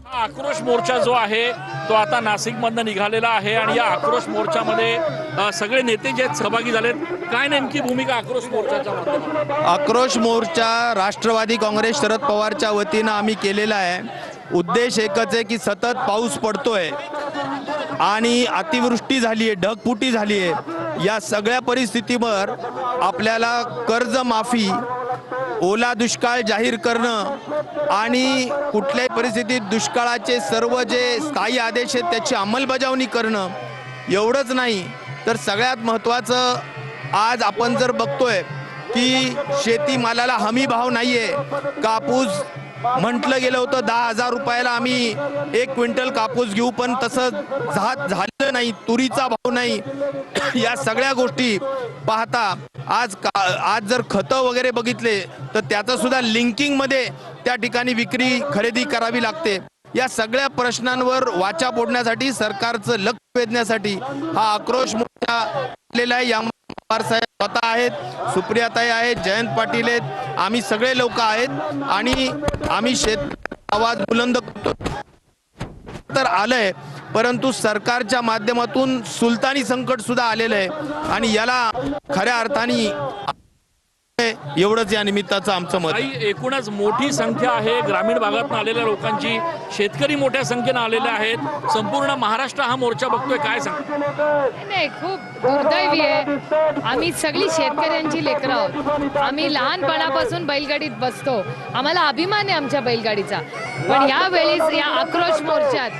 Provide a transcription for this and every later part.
आक्रोश मोर्चा जो आहे तो आता नाशिकमधनं निघालेला आहे आणि या आक्रोश मोर्चामध्ये सगळे नेते जे सहभागी झालेत, काय नेमकी भूमिका आक्रोश मोर्चाच्या माध्यमातून? आक्रोश मोर्चा राष्ट्रवादी काँग्रेस शरद पवारच्या वतीनं आम्ही केलेला आहे। उद्देश एकच आहे की सतत पाऊस पडतोय आणि अतिवृष्टी झाली आहे, ढगफुटी झाली आहे। या सगळ्या परिस्थितीवर आपल्याला कर्जमाफी, ओला दुष्काळ जाहीर करणं आणि कुठल्याही परिस्थितीत दुष्काळाचे सर्व जे स्थायी आदेश आहेत त्याची अंमलबजावणी करणं, एवढंच नाही तर सगळ्यात महत्त्वाचं आज आपण जर बघतोय की शेतीमालाला हमी भाव नाहीये। कापूस म्हटलं गेलं होतं 10,000 रुपयाला आम्ही 1 क्विंटल कापूस घेऊ, पण तसं झालं नाही। तुरीचा भाव नाही। या सगळ्या गोष्टी पाहता आज जर खतं वगैरे बघितले तर त्याचं सुद्धा लिंकिंग मध्ये त्या ठिकाणी विक्री खरेदी करावी लागते। या सगळ्या प्रश्नांवर वाचा फोडण्यासाठी, सरकारचं लक्ष वेधण्यासाठी हा आक्रोश मोर्चा आलेला आहे। या पवार साहेब स्वतः आहेत, सुप्रियाताई आहेत, जयंत पाटील आहेत, आम्ही सगळे लोक आहेत आणि आम्ही आवाज बुलंद करतो तर आलंय, परंतु सरकारच्या माध्यमातून सुलतानी संकट सुद्धा आलेलं आहे आणि याला खऱ्या अर्थाने एवढंच या निमित्ताचं आमचं मत आहे। एकूणच मोठी संख्या आहे ग्रामीण भागातून आलेल्या लोकांची, शेतकरी मोठ्या संख्येने आलेले आहेत। संपूर्ण महाराष्ट्र हा मोर्चा बघतोय, काय सांग? नाही, खूप दुर्दैवी आहे। आम्ही सगळी शेतकऱ्यांची लेकरं आहोत। आम्ही लहानपणापासून बैलगाडीत बसतो, आम्हाला अभिमान आहे आमच्या बैलगाडीचा। पण यावेळी या आक्रोश मोर्चात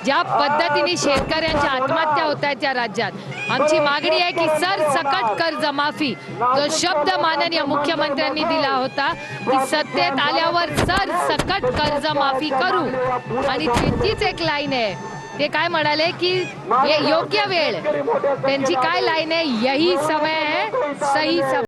ज्या पद्धतीने शेतकऱ्यांच्या आत्महत्या होत आहेत या राज्यात, आमची मागणी आहे की सरसकट कर्जमाफी, जो शब्द माननीय मुख्यमंत्र्यांनी दिला होता की सत्तेत आल्यावर सरसकट कर्जमाफी करू, आणि तिथीच एक लाईन आहे, ते काय म्हणाले की योग्य वेळ, त्यांची काय लाईन आहे, यही समय है सही समय।